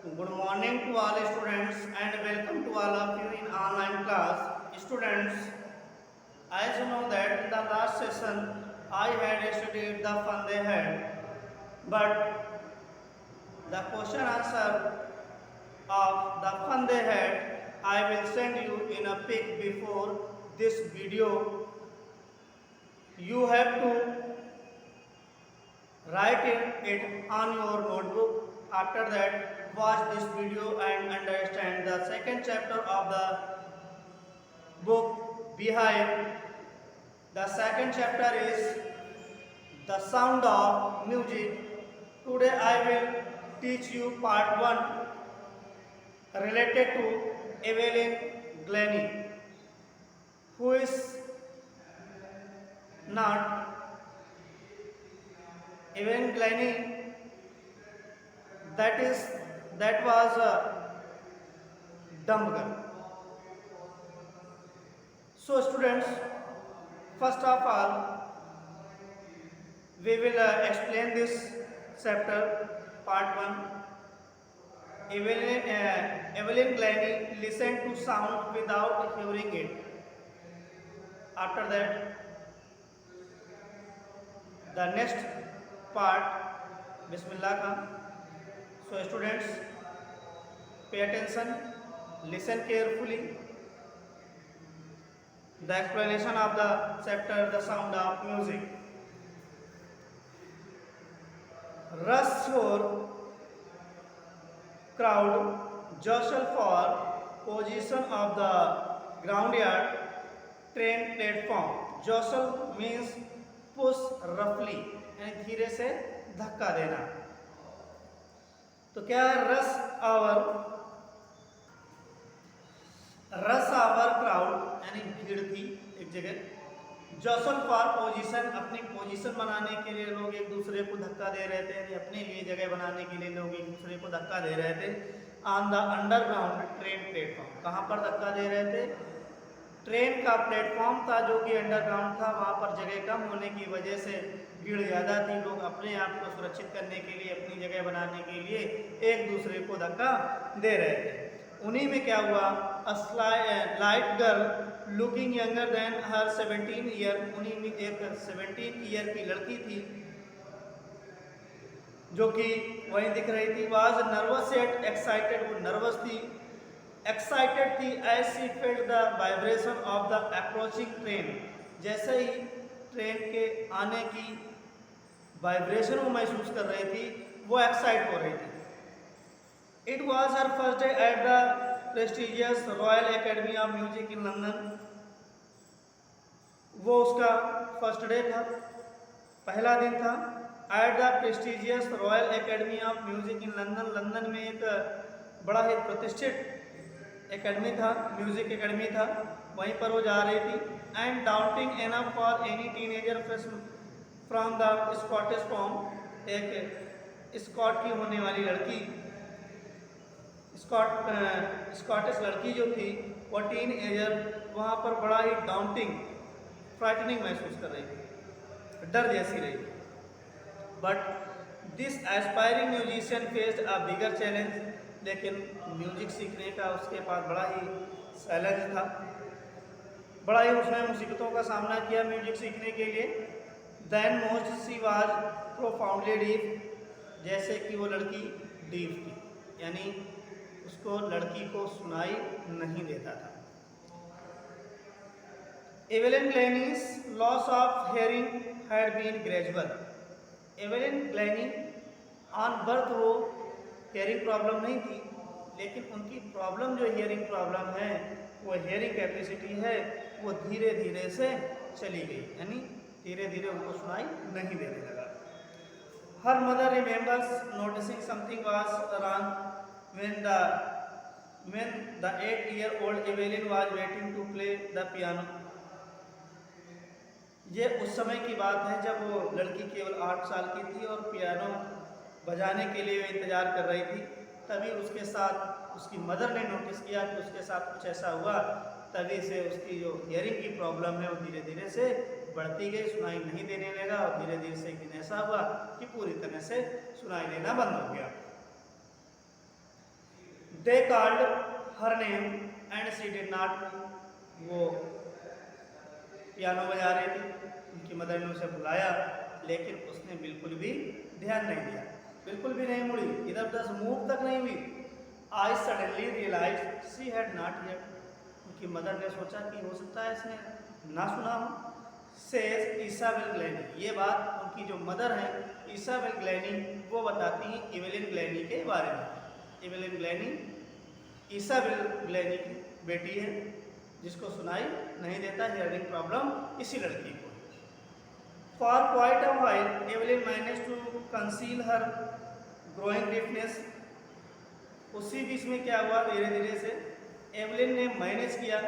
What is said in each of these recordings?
Good morning to all students and welcome to all of you in online class. Students, as you know that in the last session I had studied the fun they had, but the question answer of the fun they had I will send you in a pic before this video. You have to write it on your notebook. After that, watch this video and understand the second chapter of the book Behind. The second chapter is the sound of music. Today I will teach you part 1 related to Evelyn Glennie, who is not Evelyn Glennie, that was a dumb girl. So students, first of all, we will explain this chapter part 1. Evelyn Glennie listened to sound without hearing it. After that, the next part, Bismillah Khan. So students, pay attention, listen carefully. The explanation of the chapter, the sound of music. Rush for crowd jostle for position of the groundyard train platform. Jostle means push roughly यानी धीरे से धक्का देना. तो क्या है रस our crowd यानी भीड़ थी एक जगह. जॉसल फॉर पोजीशन अपनी पोजीशन बनाने के लिए लोग एक दूसरे को धक्का दे रहे थे, यानी अपने लिए जगह बनाने के लिए लोग एक दूसरे को धक्का दे रहे थे. On the underground train platform, कहाँ पर धक्का दे रहे थे? ट्रेन का प्लेटफॉर्म था जो कि अंडरग्राउंड था, वहाँ पर जगह कम होने की वजह से भीड़ ज़्यादा थी. लोग अपने आप को सुरक्षित करने के लिए, अपनी जगह बनाने के लिए एक दूसरे को धक्का दे रहे थे. उन्हीं में क्या हुआ? Light girl looking younger than her 17 year, उन्हीं में एक 17 ईयर की लड़की थी जो कि वहीं दिख रही थी. वाज नर्वस एट एक्साइटेड, वो नर्वस थी, एक्साइटेड थी. As she felt the vibration of the approaching train, जैसे ही ट्रेन के आने की वाइब्रेशन वो महसूस कर रही थी, वो एक्साइट हो रही थी. It was her first day at the prestigious royal academy of music in London. वो उसका फर्स्ट डे था, पहला दिन था. At the prestigious royal academy of music in London, London में एक बड़ा ही प्रतिष्ठित एकेडमी था, म्यूजिक एकेडमी था, वहीं पर वो जा रही थी. And doubting enough for any teenager from the Scottish form, एक स्कॉट की होने वाली लड़की, स्कॉटिश लड़की जो थी वो टीन एजर वहाँ पर बड़ा ही डाउटिंग, फ्राइटनिंग महसूस कर रही थी, डर जैसी रही. But this aspiring musician faced a bigger challenge, लेकिन म्यूजिक सीखने का उसके पास बड़ा ही चैलेंज था, बड़ा ही उसने मुसीबतों का सामना किया म्यूजिक सीखने के लिए. Then most she was profoundly deep, जैसे कि वो लड़की डीप थी, यानी उसको लड़की को सुनाई नहीं देता था. Evelyn Glennie's loss of hearing had been gradual. Evelyn Glennie on birth वो हेयरिंग प्रॉब्लम नहीं थी, लेकिन उनकी प्रॉब्लम जो हियरिंग प्रॉब्लम है, वो हेयरिंग कैपेसिटी है, वो धीरे धीरे से चली गई, यानी धीरे धीरे उनको सुनाई नहीं देने लगा. Her mother remembers noticing something was wrong when the 8-year-old Evelyn was waiting to play the piano. ये उस समय की बात है जब वो लड़की केवल 8 साल की थी और पियानो बजाने के लिए इंतज़ार कर रही थी. तभी उसके साथ उसकी मदर ने नोटिस किया कि उसके साथ कुछ ऐसा हुआ. तभी से उसकी जो हियरिंग की प्रॉब्लम है वो धीरे धीरे से बढ़ती गई, सुनाई नहीं देने लगा, और धीरे धीरे से एक दिन ऐसा हुआ कि पूरी तरह से सुनाई देना बंद हो गया. They called her name and she did not. वो पियानो बजा रही थी, उनकी मदर ने उसे बुलाया, लेकिन उसने बिल्कुल भी ध्यान नहीं दिया, बिल्कुल भी नहीं मुड़ी, इधर उधर मूव तक नहीं हुई। I suddenly realise she had not heard. उनकी मदर ने सोचा कि हो सकता है इसने ना सुना हो। सेज इसाबेल ग्लैनी, ये बात उनकी जो मदर है इसाबेल ग्लैनी, वो बताती हैं इवेलिन ग्लैनी के बारे में। इवेलिन ग्लैनी इसाबेल ग्लैनी की बेटी है, जिसको सुनाई नहीं देता, हियरिंग प्रॉब्लम इसी लड़की को। For quite a while Evelyn manage to conceal her growing deafness. उसी बीच में क्या हुआ, धीरे धीरे से एवेलिन ने मैनेज किया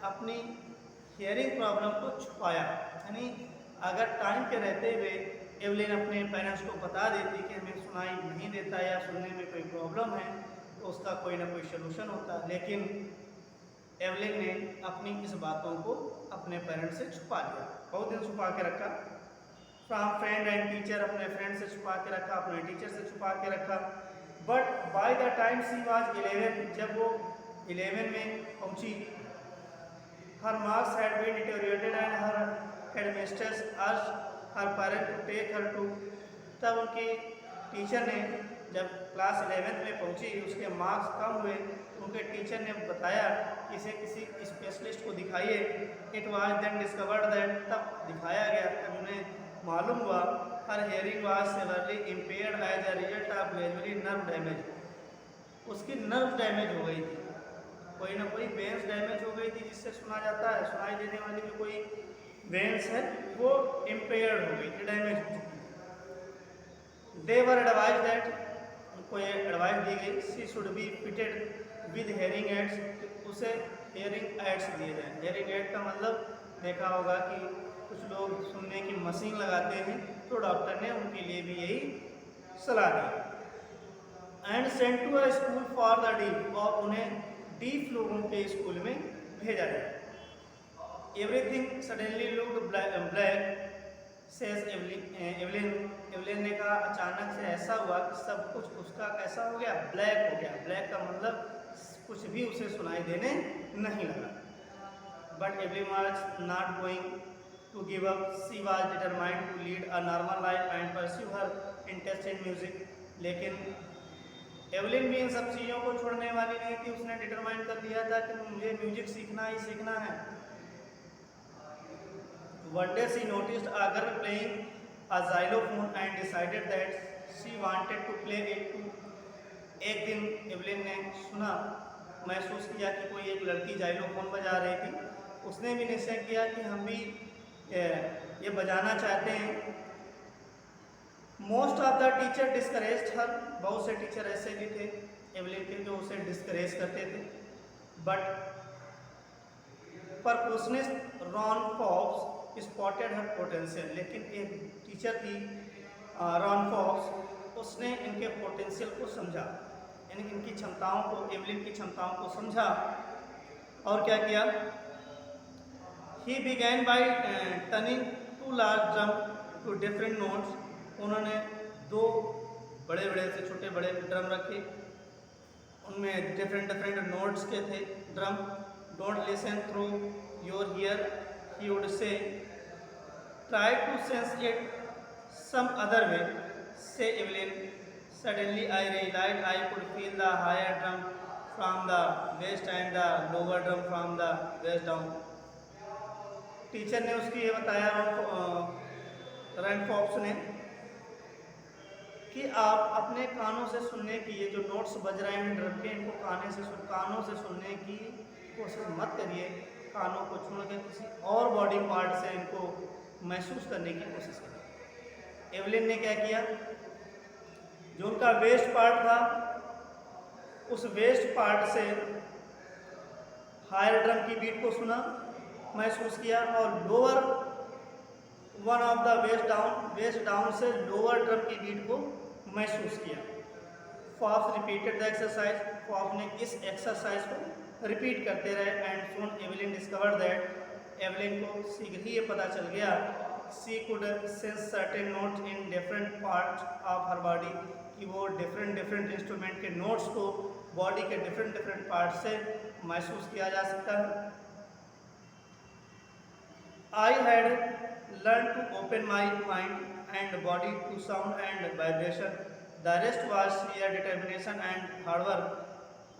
अपनी हियरिंग प्रॉब्लम को छुपाया। यानी अगर टाइम के रहते हुए एवेलिन अपने पेरेंट्स को बता देती कि हमें सुनाई नहीं देता या सुनने में कोई प्रॉब्लम है, तो उसका कोई ना कोई सोल्यूशन होता, लेकिन एवेलिन ने अपनी इस बातों को अपने पेरेंट्स से छुपा लिया, बहुत दिन छुपा के रखा। फ्रॉम फ्रेंड एंड टीचर, अपने फ्रेंड से छुपा के रखा, अपने टीचर से छुपा के रखा। But by the time she was 11, जब वो 11 में पहुंची, her marks had been deteriorated and her headmistress asked her parent to take her to. तब उनकी टीचर ने, जब क्लास 11 में पहुंची, उसके मार्क्स कम हुए, उनके टीचर ने बताया कि इसे किसी स्पेशलिस्ट को दिखाइए। It was then discovered that, तब दिखाया गया, तब उन्हें मालूम हुआ her hearing was severely impaired as a result of gradually nerve damage. उसकी नर्व डैमेज हो गई थी, कोई ना कोई वेन्स डैमेज हो गई थी, जिससे सुना जाता है, सुनाई देने वाली भी कोई वेन्स है, वो इम्पेयर्ड हो गई थी, डैमेज हो चुकी थी। दे वर एडवाइज दैट, उनको ये एडवाइस दी गई, she should be fitted with hearing ads, उसे हेयरिंग एड्स दिए जाएं। हेयरिंग एड का मतलब देखा होगा कि कुछ लोग सुनने की मशीन लगाते हैं, तो डॉक्टर ने उनके लिए भी यही सलाह दी। And sent to a school for the deaf, और उन्हें डीफ लोगों के स्कूल में भेजा जाए। Everything suddenly looked black says Evelyn. Evelyn ने कहा अचानक से ऐसा हुआ कि सब कुछ उसका कैसा हो गया, ब्लैक हो गया। ब्लैक का मतलब कुछ भी उसे सुनाई देने नहीं लगा। But Evelyn was not going to give up, she was determined to lead a normal life and pursue her interest in music. लेकिन एवलिन भी इन सब चीज़ों को छोड़ने वाली नहीं थी, उसने डिटरमाइन कर लिया था कि मुझे म्यूजिक सीखना ही सीखना है। One day she noticed a girl playing a xylophone and decided that she wanted to play it too. एक दिन एवलिन ने सुना, महसूस किया कि कोई एक लड़की जाइलोफोन बजा रही थी, उसने भी निश्चय किया कि हम भी ये बजाना चाहते हैं। Most of the teacher discouraged her, बहुत से टीचर ऐसे भी थे एवलिन के जो उसे डिस्करेज करते थे। But percussionist Ron Fox spotted her potential, लेकिन एक टीचर थी रॉन फॉक्स, उसने इनके पोटेंशियल को समझा, यानी इनकी क्षमताओं को, एवलिन की क्षमताओं को समझा, और क्या किया, he began by turning to large drum to different notes. उन्होंने दो बड़े बड़े से छोटे बड़े ड्रम रखे, उनमें डिफरेंट डिफरेंट नोट्स के थे drum. Don't listen through your ear, he would say, try to sense it some other way, says Evelyn. Suddenly I realised I could feel the higher drum from the waist and the lower drum from the waist down. Teacher ने उसकी ये बताया Ron fox ने कि आप अपने कानों से सुनने की, ये जो नोट्स बज रहे हैं ड्रम के, इनको कानों से सुनने की कोशिश मत करिए, कानों को छोड़ के किसी और बॉडी पार्ट से इनको महसूस करने की कोशिश करिए। एवलिन ने क्या किया, जो उनका वेस्ट पार्ट था, उस वेस्ट पार्ट से हायर ड्रम की बीट को सुना, महसूस किया, और lower one of the waist down से लोअर ड्रम की बीट को महसूस किया। Fox repeated the exercise, Fox ने इस एक्सरसाइज को रिपीट करते रहे। And soon Evelyn discover that, Evelyn को शीघ्र ही ये पता चल गया, she could sense certain notes in different parts of her body, कि वो डिफरेंट डिफरेंट इंस्ट्रूमेंट के नोट्स को बॉडी के डिफरेंट डिफरेंट पार्ट से महसूस किया जा सकता है। I had learned to open my mind and body to sound and vibration. The rest was sheer determination and hard work.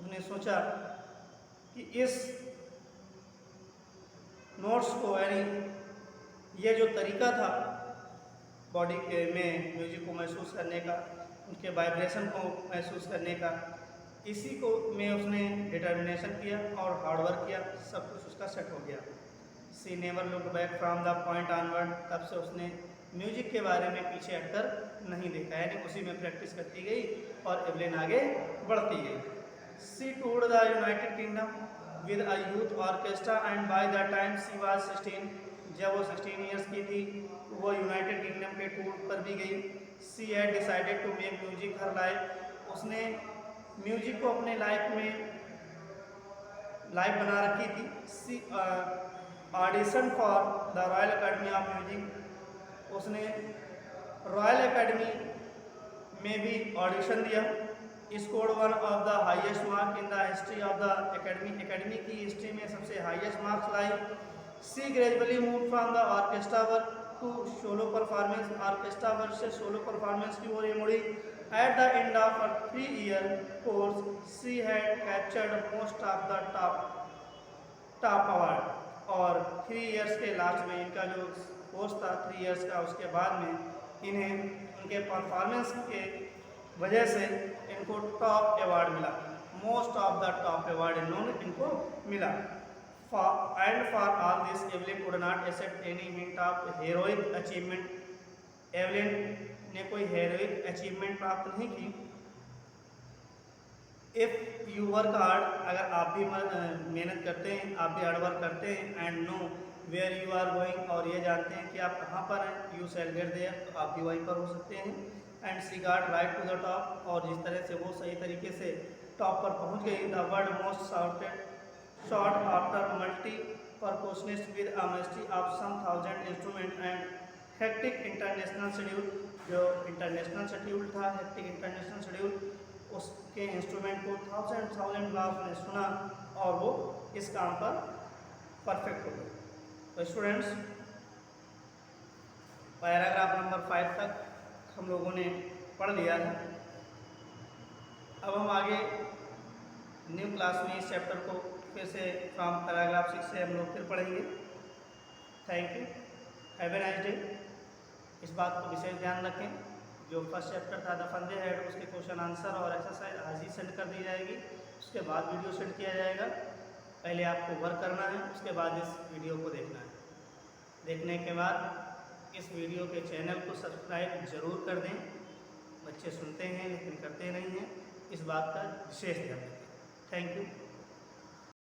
उसने सोचा कि इस नोट्स को यानी ये जो तरीका था बॉडी के में म्यूजिक को महसूस करने का, उनके वाइब्रेशन को महसूस करने का, इसी को में उसने डिटर्मिनेशन किया और हार्डवर्क किया, सब कुछ उसका सेट हो गया। She never look back from the point onward, तब से उसने म्यूजिक के बारे में पीछे हटकर नहीं देखा, यानी उसी में प्रैक्टिस करती गई और एवलिन आगे बढ़ती गई। She toured the United Kingdom with a youth orchestra and by the time she was 16, जब वो 16 ईयर्स की थी वो यूनाइटेड किंगडम के टूर पर भी गई। She had decided to make music her life, उसने म्यूजिक को अपने लाइफ में लाइफ बना रखी थी। She audition for the Royal Academy of Music, उसने रॉयल एकेडमी में भी ऑडिशन दिया। Scored one of the highest mark in the history of the academy, academy की हिस्ट्री में सबसे हाईएस्ट मार्क्स लाई। She gradually move from the orchestra work to solo performance, orchestra work से solo performance की ओर मुड़ी। At the end of a 3-year course she had captured most of the top award, और 3 years के last में इनका जो course था 3 years का, उसके बाद में इन्हें उनके परफॉर्मेंस के वजह से इनको टॉप अवार्ड मिला, most of the top award इनको मिला। And for all this, Evelyn could not accept any hint of heroic achievement. Evelyn ने कोई हेरोइक अचीवमेंट प्राप्त नहीं की। इफ़ यू वर्क हार्ड, अगर आप भी मेहनत करते हैं, आप भी हार्ड वर्क करते हैं, and know where you are going, और ये जानते हैं कि आप कहाँ पर हैं, यू शैल गेट देयर, तो आप भी वहीं पर हो सकते हैं। And she got right to the top, और जिस तरह से वो सही तरीके से टॉप पर पहुँच गई। The world most shot after multi-percussionist with a mastery of some 1000 instruments and hectic international schedule, जो इंटरनेशनल शेड्यूल था, हेक्टिक इंटरनेशनल शेड्यूल, उसके इंस्ट्रूमेंट को 1000 बार उसने सुना और वो इस काम पर परफेक्ट हो गए। तो स्टूडेंट्स, पैराग्राफ नंबर 5 तक हम लोगों ने पढ़ लिया है। अब हम आगे न्यू क्लास में इस चैप्टर को फिर से फ्रॉम पैराग्राफ 6 से हम लोग फिर पढ़ेंगे। Thank you, have a nice day. इस बात को विशेष ध्यान रखें, जो फर्स्ट चैप्टर था द फंदे हेड, उसके क्वेश्चन आंसर और एक्सरसाइज आज ही सेंड कर दी जाएगी, उसके बाद वीडियो सेंड किया जाएगा। पहले आपको वर्क करना है, उसके बाद इस वीडियो को देखना है। देखने के बाद इस वीडियो के चैनल को सब्सक्राइब जरूर कर दें। बच्चे सुनते हैं लेकिन करते नहीं हैं, इस बात का विशेष ध्यान रखें। Thank you.